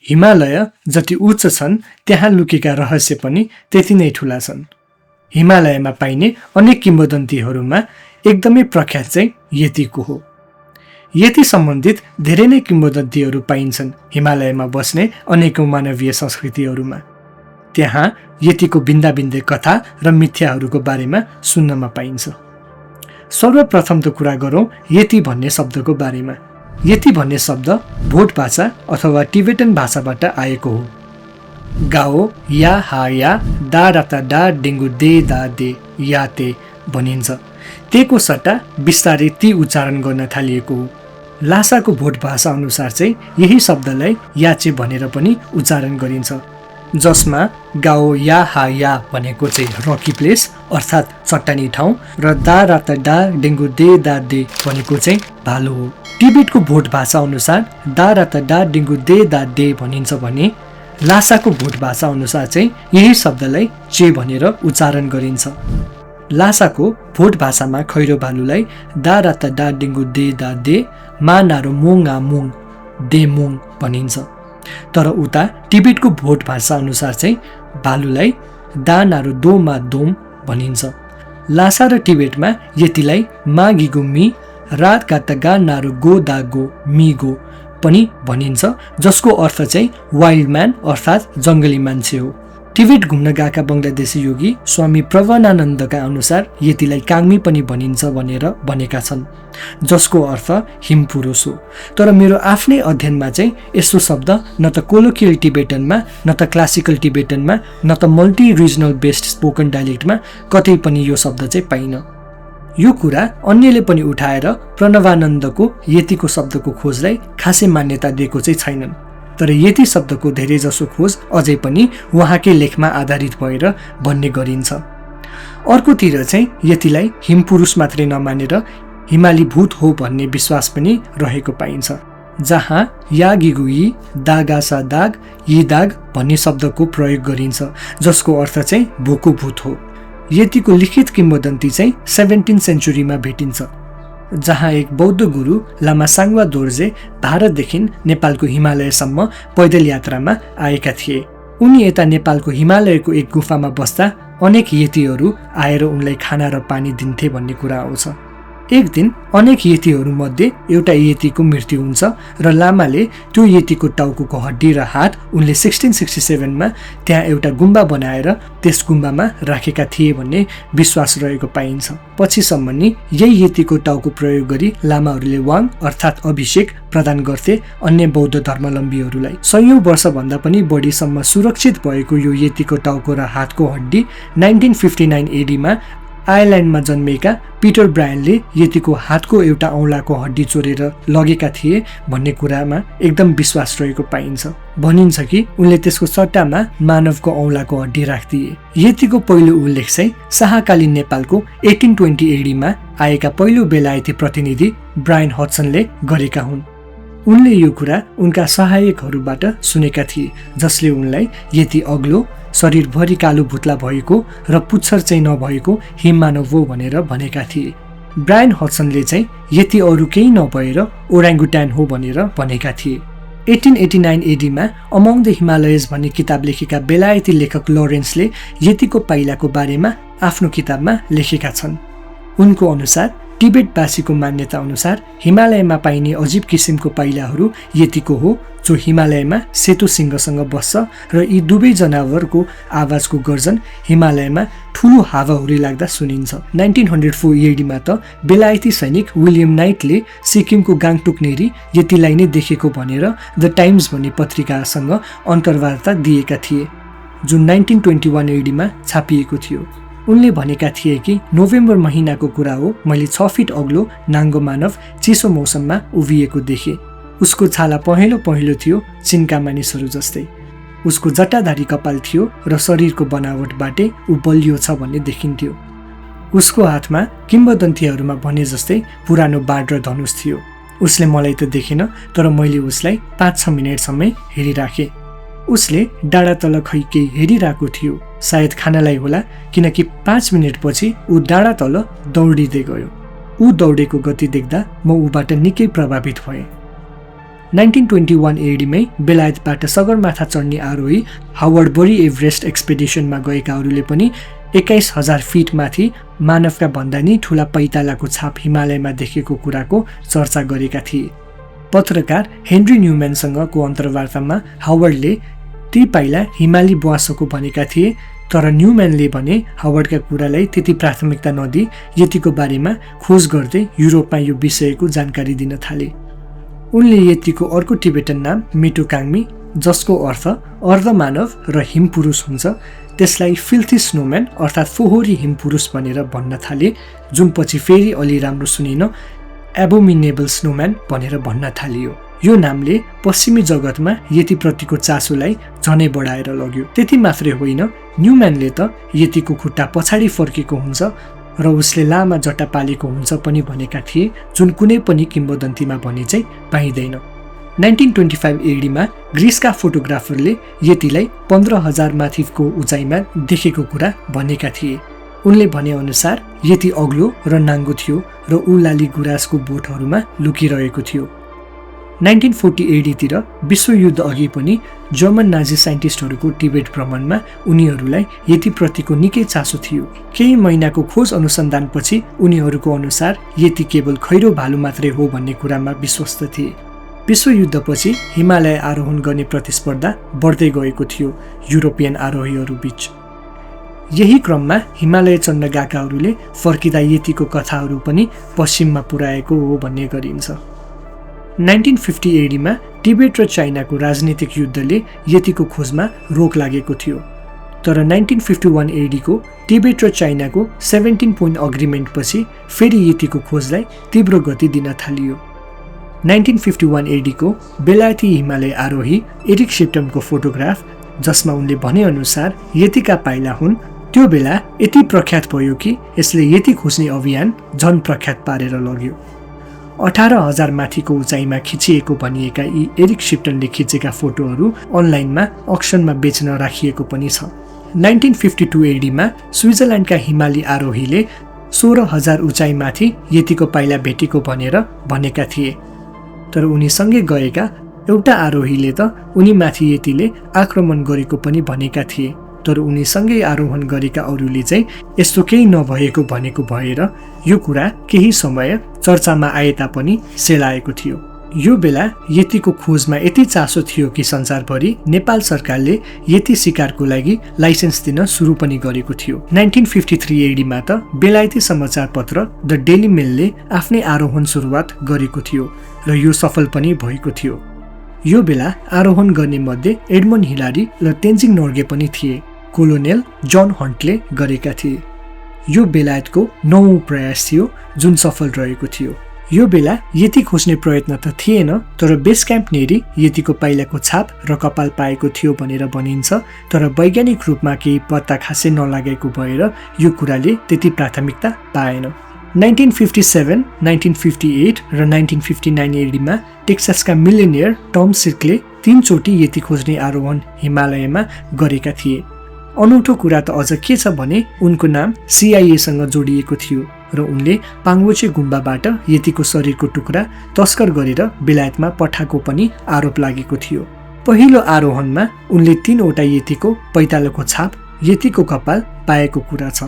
हिमालय जति उच्च छन् त्यहाँ लुकेका रहस्य पनि त्यति नै ठुला छन्। हिमालयमा पाइने अनेक किम्वदन्तीहरूमा एकदमै प्रख्यात चाहिँ यतिको हो। यति सम्बन्धित धेरै नै किम्वदन्तीहरू पाइन्छन् हिमालयमा बस्ने अनेकौं मानवीय संस्कृतिहरूमा। त्यहाँ यतिको भिन्दा-भिन्दै कथा र मिथ्याहरूको बारेमा सुन्नमा पाइन्छ। सर्वप्रथम त कुरा गरौँ यति भन्ने शब्दको बारेमा। यति भन्ने शब्द भोट भाषा अथवा टिबेटन भाषाबाट आएको हो। गाओ या हा या दा राता डा डेङ्गु दे दा दे या ते भनिन्छ। तेको सट्टा बिस्तारै ती उच्चारण गर्न थालिएको हो। लासाको भोट भाषा अनुसार चाहिँ यही शब्दलाई याचे भनेर पनि उच्चारण गरिन्छ, जसमा गाओ या हा या भनेको चाहिँ रकी प्लेस अर्थात् चट्टानी ठाउँ र दा राता डा डेङ्गु दे दा दे भनेको चाहिँ भालु हो। टिबेटको भोट भाषा अनुसार दा राता डा डेङ्गु दे दा दे भनिन्छ भने लासाको भोट भाषा अनुसार चाहिँ यही शब्दलाई चे भनेर उच्चारण गरिन्छ। लासाको भोट भाषामा खैरो भालुलाई दा राता डा डेङ्गु दे दा दे मा नारो मोङ आ मोङ दे मोङ भनिन्छ। तर उता टिबेटको भोट भाषा अनुसार चाहिँ भालुलाई दा नारो दो मा दोम भनिन्छ। लासा र टिबेटमा यतिलाई मा गिगो मी रात गाता गा नारो गो दा गो मी गो पनि भनिन्छ, जसको अर्थ चाहिँ वाइल्ड म्यान अर्थात् जङ्गली मान्छे हो। टिबेट घुम्न गएका बङ्गलादेशी योगी स्वामी प्रवनानन्दका अनुसार यतिलाई काङ्मी पनि भनिन्छ भनेर भनेका छन्, जसको अर्थ हिमपुरुष हो। तर मेरो आफ्नै अध्ययनमा चाहिँ यस्तो शब्द न त कोलोकियल टिबेटनमा, न त क्लासिकल टिबेटनमा, न त मल्टी रिजनल बेस्ड स्पोकन डायलेक्टमा कतै पनि यो शब्द चाहिँ पाइन। यो कुरा अन्यले पनि उठाएर प्रणवानन्दको यतिको शब्दको खोजलाई खासै मान्यता दिएको चाहिँ छैनन्। तर यति शब्दको धेरै जसो खोज अझै पनि उहाँकै लेखमा आधारित भएर भन्ने गरिन्छ। अर्कोतिर चाहिँ यतिलाई हिमपुरुष मात्रै नमानेर हिमाली भूत हो भन्ने विश्वास पनि रहेको पाइन्छ, जहाँ यागिगुई दागासा दाग यी दाग भन्ने शब्दको प्रयोग गरिन्छ, जसको अर्थ चाहिँ भोको भूत हो। यतिको लिखित किम्वदन्ती चाहिँ 17th सेन्चुरीमा भेटिन्छ, जहाँ एक बौद्ध गुरु लामा साङ्गवा दोर्जे भारतदेखि नेपालको हिमालयसम्म पैदल यात्रामा आएका थिए। उनी यता नेपालको हिमालयको एक गुफामा बस्दा अनेक यतिहरू आएर उनलाई खाना र पानी दिन्थे भन्ने कुरा आउँछ। एक दिन अनेक यतिहरूमध्ये एउटा यतिको मृत्यु हुन्छ र लामाले त्यो यतिको टाउको हड्डी र हात उनले 1667मा त्यहाँ एउटा गुम्बा बनाएर त्यस गुम्बामा राखेका थिए भन्ने विश्वास रहेको पाइन्छ। पछिसम्म नि यही यतिको टाउको प्रयोग गरी लामाहरूले वाङ अर्थात् अभिषेक प्रदान गर्थे अन्य बौद्ध धर्मावलम्बीहरूलाई। 100औं वर्षभन्दा पनि बढीसम्म सुरक्षित भएको यो यतिको टाउको र हातको हड्डी 1959 एडीमा आयरल्यान्डमा जन्मेका पिटर ब्रायनले यतिको हातको एउटा औँलाको हड्डी चोरेर लगेका थिए भन्ने कुरामा एकदम विश्वास रहेको पाइन्छ। भनिन्छ कि उनले त्यसको सट्टामा मानवको औँलाको हड्डी राखिदिए। यतिको पहिलो उल्लेख चाहिँ शाहकालीन नेपालको 1820 एडीमा आएका पहिलो बेलायती प्रतिनिधि ब्रायन हड्सनले गरेका हुन्। उनले यो कुरा उनका सहायकहरूबाट सुनेका थिए, जसले उनलाई यति अग्लो शरीरभरि कालो भुत्ला भएको र पुच्छर चाहिँ नभएको हिममानव हो भनेर भनेका थिए। ब्रायन हड्सनले चाहिँ यति अरू केही नभएर ओराङ्गुटान हो भनेर भनेका थिए। 1889 एडीमा अमङ द हिमालयज भन्ने किताब लेखेका बेलायती लेखक लरेन्सले यतिको पाइलाको बारेमा आफ्नो किताबमा लेखेका छन्। उनको अनुसार टिबेटवासीको मान्यता अनुसार हिमालयमा पाइने अजीब किसिमको पाइलाहरू यतिको हो, जो हिमालयमा सेतो सिंहसँग बस्छ र यी दुवै जनावरको आवाजको गर्जन हिमालयमा ठुलो हावाहुरी लाग्दा सुनिन्छ। 1904 एडीमा त बेलायती सैनिक विलियम नाइटले सिक्किमको गाङटोक नेरी यतिलाई नै देखेको भनेर द टाइम्स भन्ने पत्रिकासँग अन्तर्वार्ता दिएका थिए, जुन 1921 एडीमा छापिएको थियो। उनले भनेका थिए कि नोभेम्बर महिनाको कुरा हो, मैले 6 फिट अग्लो नाङ्गो मानव चिसो मौसममा उभिएको देखे। उसको छाला पहेँलो पहेँलो थियो, चिन्का मानिसहरू जस्तै। उसको जटाधारी कपाल थियो र शरीरको बनावटबाटै ऊ बलियो छ भन्ने देखिन्थ्यो। उसको हातमा किम्वदन्तीहरूमा भने जस्तै पुरानो बाण र धनुष थियो। उसले मलाई त देखेन, तर मैले उसलाई 5-6 मिनटसम्म हेरिराखेँ। उसले डाँडा तल खै केही हेरिरहेको थियो, सायद खानालाई होला, किनकि 5 मिनटपछि ऊ डाँडा तल दौडिँदै गयो। ऊ दौडेको गति देख्दा म ऊबाट निकै प्रभावित भएँ। 1921 एडीमै बेलायतबाट सगरमाथा चढ्ने आरोही हावर्ड बोरी एभरेस्ट एक्सपेडिसनमा गएकाहरूले पनि 21,000 फिट माथि मानवका भन्दा नि ठूला पैतालाको छाप हिमालयमा देखेको कुराको चर्चा गरेका थिए। पत्रकार हेनरी न्युम्यानसँगको अन्तर्वार्तामा हावर्डले ती पाइला हिमाली बुवासोको भनेका थिए, तर न्युम्यानले भने हावर्डका कुरालाई त्यति प्राथमिकता नदिई यतिको बारेमा खोज गर्दै युरोपमा यो विषयको जानकारी दिन थाले। उनले यतिको अर्को टिबेटन नाम मेटोकाङ्मी, जसको अर्थ अर्धमानव र हिमपुरुष हुन्छ, त्यसलाई फिल्थी स्नोम्यान अर्थात् फोहोरी हिमपुरुष भनेर भन्न थाले, जुन पछि फेरि अलि राम्रो सुनिन एबोमिनेबल स्नोम्यान भनेर भन्न थालियो। यो नामले पश्चिमी जगतमा यतिप्रतिको चासोलाई झनै बढाएर लग्यो। त्यति मात्रै होइन, न्युम्यानले त यतिको खुट्टा पछाडि फर्केको हुन्छ र उसले लामा जट्टा पालेको हुन्छ पनि भनेका थिए, जुन कुनै पनि किम्वदन्तीमा भने चाहिँ पाइँदैन। 1925 एडीमा ग्रिसका फोटोग्राफरले यतिलाई 15,000 माथिको उचाइमा देखेको कुरा भनेका थिए। उनले भनेअनुसार यति अग्लो र नाङ्गो थियो र ऊ लाली गुराँसको बोटहरूमा लुकिरहेको थियो। 1940 एडीतिर विश्वयुद्ध अघि पनि जर्मन नाजी साइन्टिस्टहरूको टिबेट भ्रमणमा उनीहरूलाई यतिप्रतिको निकै चासो थियो। केही महिनाको खोज अनुसन्धानपछि उनीहरूको अनुसार यति केवल खैरो भालु मात्रै हो भन्ने कुरामा विश्वस्त थिए। विश्वयुद्धपछि हिमालय आरोहण गर्ने प्रतिस्पर्धा बढ्दै गएको थियो युरोपियन आरोहीहरू बीच। यही क्रममा हिमालय चढ्न गएकाहरूले फर्किँदा यतिको कथाहरू पनि पश्चिममा पुर्याएको हो भन्ने गरिन्छ। 1950 एडीमा टिबेट र चाइनाको राजनीतिक युद्धले यतिको खोजमा रोक लागेको थियो, तर 1951 एडीको टिबेट र चाइनाको 17 पोइन्ट अग्रिमेन्ट पछि फेरि यतिको खोजलाई तीव्र गति दिन थालियो। 1951 एडीको बेलायती हिमालय आरोही एरिक सेप्टमको फोटोग्राफ, जसमा उनले भनेअनुसार यतिका पाइला हुन्, त्यो बेला यति प्रख्यात भयो कि यसले यति खोज्ने अभियान झन प्रख्यात पारेर लग्यो। 18,000 माथिको उचाइमा खिचिएको भनिएका यी एरिक सेप्टनले खिचेका फोटोहरू अनलाइनमा अक्सनमा बेच्न राखिएको पनि छ। 1952 एडीमा स्विजरल्यान्डका हिमाली आरोहीले 16,000 उचाइमाथि यतिको पाइला भेटेको भनेर भनेका थिए, तर उनीसँगै गएका एउटा आरोहीले त उनीमाथि यतिले आक्रमण गरेको पनि भनेका थिए, तर उनीसँगै आरोहण गरेका अरूले चाहिँ यस्तो केही नभएको भनेको भएर यो कुरा केही समय चर्चामा आए तापनि सेलाएको थियो। यो बेला यतिको खोजमा यति चासो थियो कि संसारभरि नेपाल सरकारले यति शिकारको लागि लाइसेन्स दिन सुरु पनि गरेको थियो। 1953 एडीमा त बेलायती समाचार पत्र द डेली मेलले आफ्नै आरोहण सुरुवात गरेको थियो र यो सफल पनि भएको थियो। यो बेला आरोहण गर्ने मध्ये एडमन्ड हिलारी र तेन्जिङ नोर्गे पनि थिए। कोलोनेल जन हन्टले गरेका थिए। यो बेलायतको 9औं प्रयास थियो जुन सफल रहेको थियो। यो बेला यति खोज्ने प्रयत्न त थिएन, तर बेस क्याम्प नेरी यतिको पाइलाको छाप र कपाल पाएको थियो भनेर भनिन्छ, तर वैज्ञानिक रूपमा केही पत्ता खासै नलागेको भएर यो कुराले त्यति प्राथमिकता पाएन। 1957, 1958 र 1959 एडीमा टेक्सासका मिलियनियर टम सिल्कले 3 चोटि यति खोज्ने आरोहण हिमालयमा गरेका थिए। अनौठो कुरा त अझ के छ भने उनको नाम CIA सँग जोडिएको थियो र उनले पाङ्गोचे गुम्बाबाट यतिको शरीरको टुक्रा तस्कर गरेर बेलायतमा पठाएको पनि आरोप लागेको थियो। पहिलो आरोहणमा उनले 3वटा यतिको पैतालोको छाप, यतिको कपाल पाएको कुरा छ।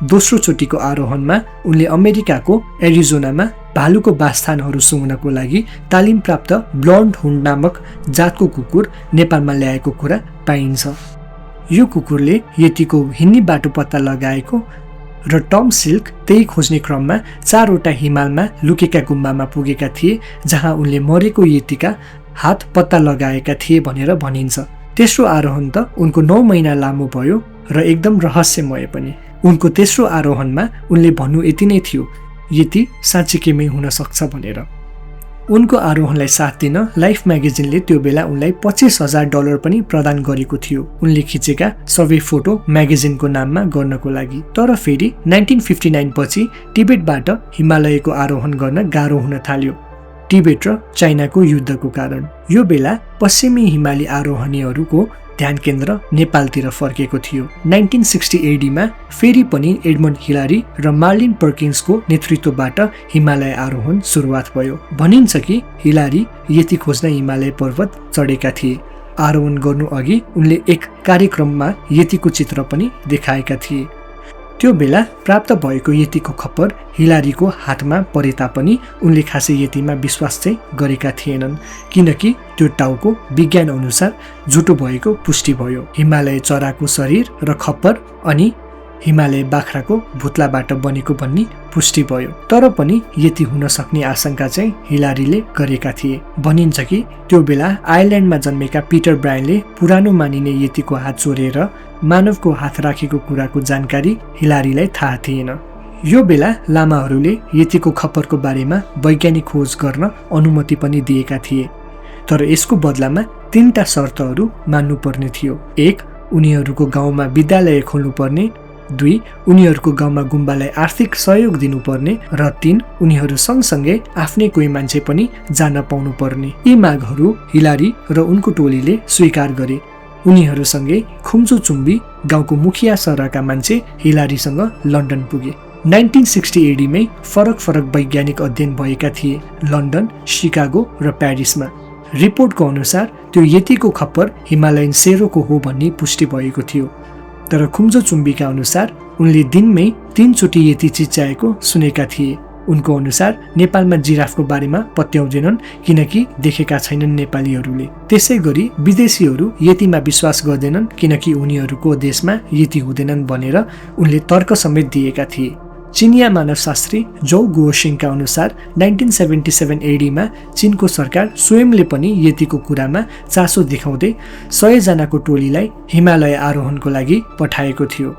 दोस्रो चोटिको आरोहणमा उनले अमेरिकाको एरिजोनामा भालुको बासस्थानहरू सुँघ्नको लागि तालिम प्राप्त ब्लन्ड हुन्ड नामक जातको कुकुर नेपालमा ल्याएको कुरा पाइन्छ। यो कुकुरले यतिको हिन्नी बाटो पत्ता लगाएको र टम सिल्क त्यही खोज्ने क्रममा 4वटा हिमालमा लुकेका गुम्बामा पुगेका थिए, जहाँ उनले मरेको यतिका हात पत्ता लगाएका थिए भनेर भनिन्छ। तेस्रो आरोहण त उनको 9 महिना लामो भयो र एकदम रहस्यमय पनि। उनको तेस्रो आरोहणमा उनले भन्नु यति नै थियो, यति साँच्चीकैमै हुन सक्छ भनेर। उनको आरोहणलाई साथ दिन लाइफ म्यागजिनले त्यो बेला उनलाई $25,000 पनि प्रदान गरेको थियो उनले खिचेका सबै फोटो म्यागजिनको नाममा गर्नको लागि। तर फेरि 1959 पछि टिबेटबाट हिमालयको आरोहण गर्न गाह्रो हुन थाल्यो, टिबेट र चाइनाको युद्धको कारण। यो बेला पश्चिमी हिमाली आरोहणीहरूको ध्यान केन्द्र नेपालतिर फर्केको थियो। 1960 एडीमा फेरि पनि एडमन्ड हिलारी र मार्लिन पर्किन्सको नेतृत्वबाट हिमालय आरोहण सुरुवात भयो। भनिन्छ कि हिलारी यति खोज्न हिमालय पर्वत चढेका थिए। आरोहण गर्नु अघि उनले एक कार्यक्रममा यतिको चित्र पनि देखाएका थिए। त्यो बेला प्राप्त भएको यतिको खबर हिलारीको हातमा परे तापनि उनले खासै यतिमा विश्वास चाहिँ गरेका थिएनन्, किनकि त्यो टाउको विज्ञान अनुसार झुटो भएको पुष्टि भयो। हिमालय चराको शरीर र खप्पर अनि हिमालय बाख्राको भुत्लाबाट बनेको भन्ने पुष्टि भयो। तर पनि यति हुन सक्ने आशंका चाहिँ हिलारीले गरेका थिए। भनिन्छ कि त्यो बेला आयरल्यान्डमा जन्मेका पिटर ब्रायनले पुरानो मानिने यतिको हात चोरेर मानवको हात राखेको कुराको जानकारी हिलारीलाई थाहा थिएन। यो बेला लामाहरूले यतिको खप्परको बारेमा वैज्ञानिक खोज गर्न अनुमति पनि दिएका थिए। तर यसको बदलामा 3टा शर्तहरू मान्नुपर्ने थियो। 1. उनीहरूको गाउँमा विद्यालय खोल्नुपर्ने। 2. उनीहरूको गाउँमा गुम्बालाई आर्थिक सहयोग दिनुपर्ने। र 3. उनीहरू सँगसँगै आफ्नै कोही मान्छे पनि जान पाउनुपर्ने। यी मागहरू हिलारी र उनको टोलीले स्वीकार गरे। उनीहरूसँगै खुम्चु चुम्बी गाउँको मुखिया सरका मान्छे हिलारीसँग लन्डन पुगे। 1960 एडीमै फरक वैज्ञानिक अध्ययन भएका थिए, लन्डन, शिकागो र प्यारिसमा। रिपोर्टको अनुसार त्यो यतिको खप्पर हिमालयन सेरोको हो भन्ने पुष्टि भएको थियो। तर खुम्चु चुम्बीका अनुसार उनले दिनमै 3 चोटि यति चिच्याएको सुनेका थिए। उनको अनुसार नेपालमा जिराफको बारेमा पत्याउँदैनन्, किनकि देखेका छैनन् नेपालीहरूले। त्यसै गरी विदेशीहरू यतिमा विश्वास गर्दैनन्, किनकि उनीहरूको देशमा यति हुँदैनन् भनेर उनले तर्क समेत दिएका थिए। चिनिया मानवशास्त्री जौ गुओसिङका अनुसार 1977 एडीमा चीनको सरकार स्वयंले पनि यतिको कुरामा चासो देखाउँदै 100 जनाको टोलीलाई हिमालय आरोहणको लागि पठाएको थियो।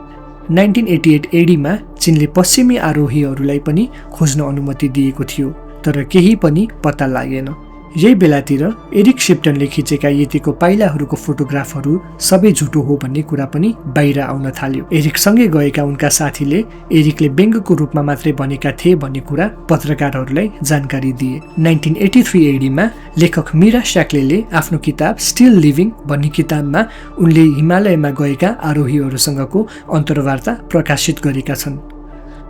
1988 एडीमा चीनले पश्चिमी आरोहीहरूलाई पनि खोज्न अनुमति दिएको थियो, तर केही पनि पत्ता लागेन। यही बेलातिर एरिक शिप्टनले खिचेका यतिको पाइलाहरूको फोटोग्राफहरू सबै झुटो हो भन्ने कुरा पनि बाहिर आउन थाल्यो। एरिकसँगै गएका उनका साथीले एरिकले व्यङ्गको रूपमा मात्रै भनेका थिए भन्ने कुरा पत्रकारहरूलाई जानकारी दिए। 1983 एडीमा लेखक मीरा श्याक्लेले आफ्नो किताब स्टिल लिभिङ भन्ने किताबमा उनले हिमालयमा गएका आरोहीहरूसँगको अन्तर्वार्ता प्रकाशित गरेका छन्।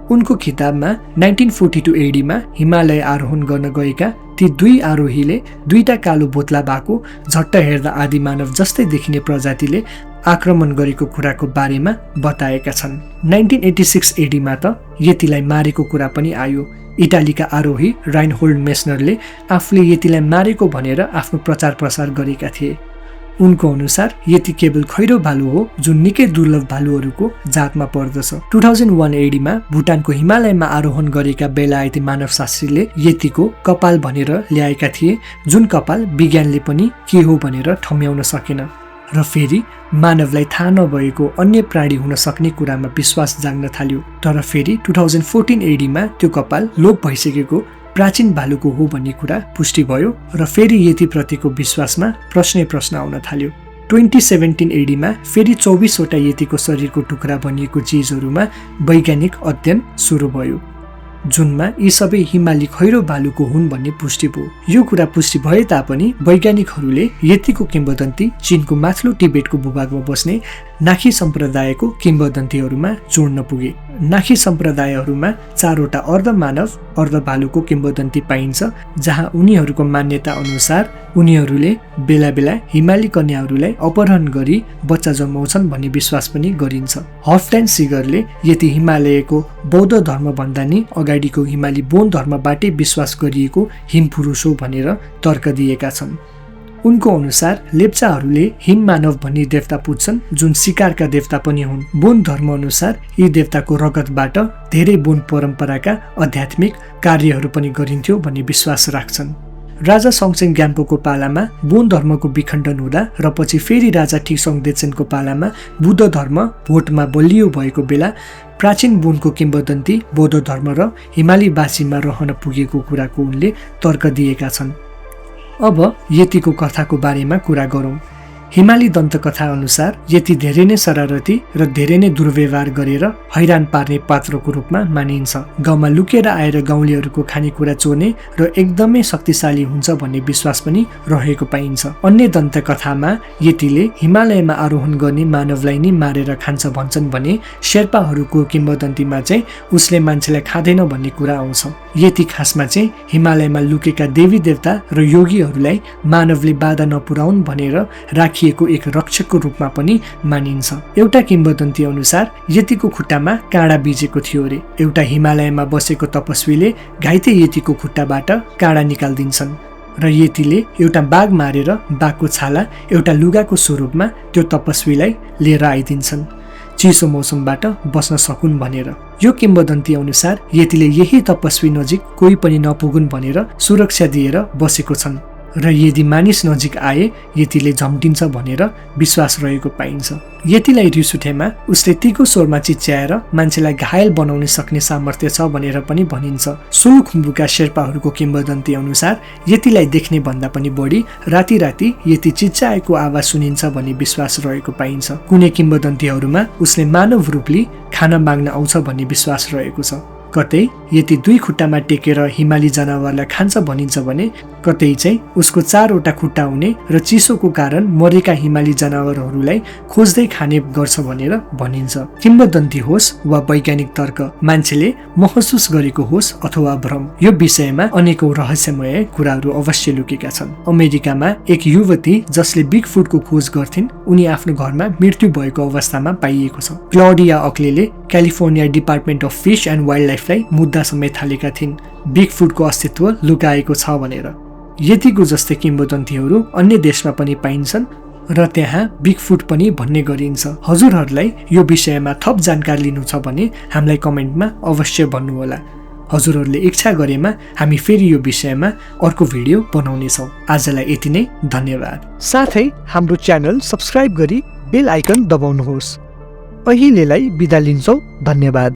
उनको किताबमा 1942 एडीमा हिमालय आरोहण गर्न गएका ती 2 आरोहीले 2टा कालो बोतला भएको झट्ट हेर्दा आदि मानव जस्तै देखिने प्रजातिले आक्रमण गरेको कुराको बारेमा बताएका छन्। 1986 एडीमा त यतिलाई मारेको कुरा पनि आयो। इटालीका आरोही राइनहोल्ड मेस्नरले आफूले यतिलाई मारेको भनेर आफ्नो प्रचार प्रसार गरेका थिए। उनको अनुसार यति केवल खैरो भालु हो, जुन निकै दुर्लभ भालुहरूको जातमा पर्दछ। 2001 एडीमा भुटानको हिमालयमा आरोहण गरेका बेलायती मानवशास्त्रीले यतिको कपाल भनेर ल्याएका थिए, जुन कपाल विज्ञानले पनि के हो भनेर ठम्याउन सकेन। र फेरि मानवलाई थाहा नभएको अन्य प्राणी हुन सक्ने कुरामा विश्वास जाग्न थाल्यो। तर फेरि 2014 एडीमा त्यो कपाल लोप भइसकेको प्राचीन भालुको हो भन्ने कुरा पुष्टि भयो र फेरि यतिप्रतिको विश्वासमा प्रश्न आउन थाल्यो। 2017 एडीमा फेरि 24 वटा यतिको शरीरको टुक्रा बनिएको चिजहरूमा वैज्ञानिक अध्ययन सुरु भयो, जुनमा यी सबै हिमाली खैरो भालुको हुन् भन्ने पुष्टि भयो। यो कुरा पुष्टि भए तापनि वैज्ञानिकहरूले यतिको किम्वदन्ती चीनको माथिल्लो टिबेटको भूभागमा बस्ने नाखी सम्प्रदायको किम्वदन्तीहरूमा जोड्न पुगे। नाखी सम्प्रदायहरूमा 4 वटा अर्धमानव अर्ध भालुको किम्वदन्ती पाइन्छ, जहाँ उनीहरूको मान्यता अनुसार उनीहरूले बेला बेला हिमाली कन्याहरूलाई अपहरण गरी बच्चा जन्माउँछन् भन्ने विश्वास पनि गरिन्छ। हफट्यान सिगरले यति हिमालयको बौद्ध धर्म भन्दा नि अगाडिको हिमाली बोन धर्मबाटै विश्वास गरिएको हिमपुरुष हो भनेर तर्क दिएका छन्। उनको अनुसार लेप्चाहरूले हिम मानव भन्ने देवता पुज्छन्, जुन शिकारका देवता पनि हुन्। बोन धर्म अनुसार यी देवताको रगतबाट धेरै बोन परम्पराका आध्यात्मिक कार्यहरू पनि गरिन्थ्यो भन्ने विश्वास राख्छन्। राजा सङसेन ग्याम्पोको पालामा बोन धर्मको विखण्डन हुँदा र पछि फेरि राजा ठिक्सङ देचेनको पालामा बुद्ध धर्म भोटमा बलियो भएको बेला प्राचीन बोनको किम्वदन्ती बौद्ध धर्म र हिमाली बासीमा रहन पुगेको कुराको उनले तर्क दिएका छन्। अब यतिको कथाको बारेमा कुरा गरौँ। हिमाली दन्तकथा अनुसार यति धेरै नै शरारती र धेरै नै दुर्व्यवहार गरेर हैरान पार्ने पात्रको रूपमा मानिन्छ। गाउँमा लुकेर आएर गाउँलेहरूको खानेकुरा चोर्ने र एकदमै शक्तिशाली हुन्छ भन्ने विश्वास पनि रहेको पाइन्छ। अन्य दन्तकथामा यतिले हिमालयमा आरोहण गर्ने मानवलाई नै मारेर खान्छ भन्छन् भने शेर्पाहरूको किम्वदन्तीमा चाहिँ उसले मान्छेलाई खाँदैन भन्ने कुरा आउँछ। यति खासमा चाहिँ हिमालयमा लुकेका देवी देवता र योगीहरूलाई मानवले बाधा नपुर्याउन् भनेर राखिएको एक रक्षकको रूपमा पनि मानिन्छ। एउटा किम्वदन्ती अनुसार यतिको खुट्टामा काँडा बिजेको थियो रे। एउटा हिमालयमा बसेको तपस्वीले घाइते यतिको खुट्टाबाट काँडा निकालिदिन्छन् र यतिले एउटा बाघ मारेर बाघको छाला एउटा लुगाको स्वरूपमा त्यो तपस्वीलाई लिएर आइदिन्छन् चिसो मौसमबाट बस्न सकुन् भनेर। यो किम्वदन्ती अनुसार यतिले यही तपस्वी नजिक कोही पनि नपुगुन् भनेर सुरक्षा दिएर बसेको छन् र यदि मानिस नजिक आए यतिले झम्टिन्छ भनेर विश्वास रहेको पाइन्छ। यतिलाई रिस उठेमा उसले तीको स्वरमा चिच्याएर मान्छेलाई घायल बनाउन सक्ने सामर्थ्य छ भनेर पनि भनिन्छ। सोलुखुम्बुका शेर्पाहरूको किम्वदन्ती अनुसार यतिलाई देख्ने भन्दा पनि बढी राति राति यति चिच्याएको आवाज सुनिन्छ भन्ने विश्वास रहेको पाइन्छ। कुनै किम्वदन्तीहरूमा उसले मानव रूपले खाना माग्न आउँछ भन्ने विश्वास रहेको छ। कतै यति दुई खुट्टामा टेकेर हिमाली जनावरलाई खान्छ भनिन्छ भने कतै चाहिँ उसको 4वटा खुट्टा हुने र चिसोको कारण मरेका हिमाली जनावरहरूलाई खोज्दै खाने गर्छ भनेर भनिन्छ। किम्वदन्ती होस् वा वैज्ञानिक तर्क, मान्छेले महसुस गरेको होस् अथवा भ्रम, यो विषयमा अनेकौं रहस्यमय कुराहरू अवश्य लुकेका छन्। अमेरिकामा एक युवती जसले बिगफुटको खोज गर्थिन्, उनी आफ्नो घरमा मृत्यु भएको अवस्थामा पाइएको छ। क्लौडिया अक्लेले California department of fish and वाइल्ड लाइफलाई मुद्दा समेत थालेका थिइन् बिगफुटको अस्तित्व लुकाएको छ भनेर। यतिको जस्तै किम्वदन्तीहरू अन्य देशमा पनि पाइन्छन् र त्यहाँ बिगफुट पनि भन्ने गरिन्छ। हजुरहरूलाई यो विषयमा थप जानकारी लिनु छ भने हामीलाई कमेन्टमा अवश्य भन्नुहोला। हजुरहरूले इच्छा गरेमा हामी फेरि यो विषयमा अर्को भिडियो बनाउनेछौँ। आजलाई यति नै, धन्यवाद। साथै हाम्रो च्यानल सब्स्क्राइब गरी बेल आइकन दबाउनुहोस्। अहिलेलाई बिदा लिन्छौँ, धन्यवाद।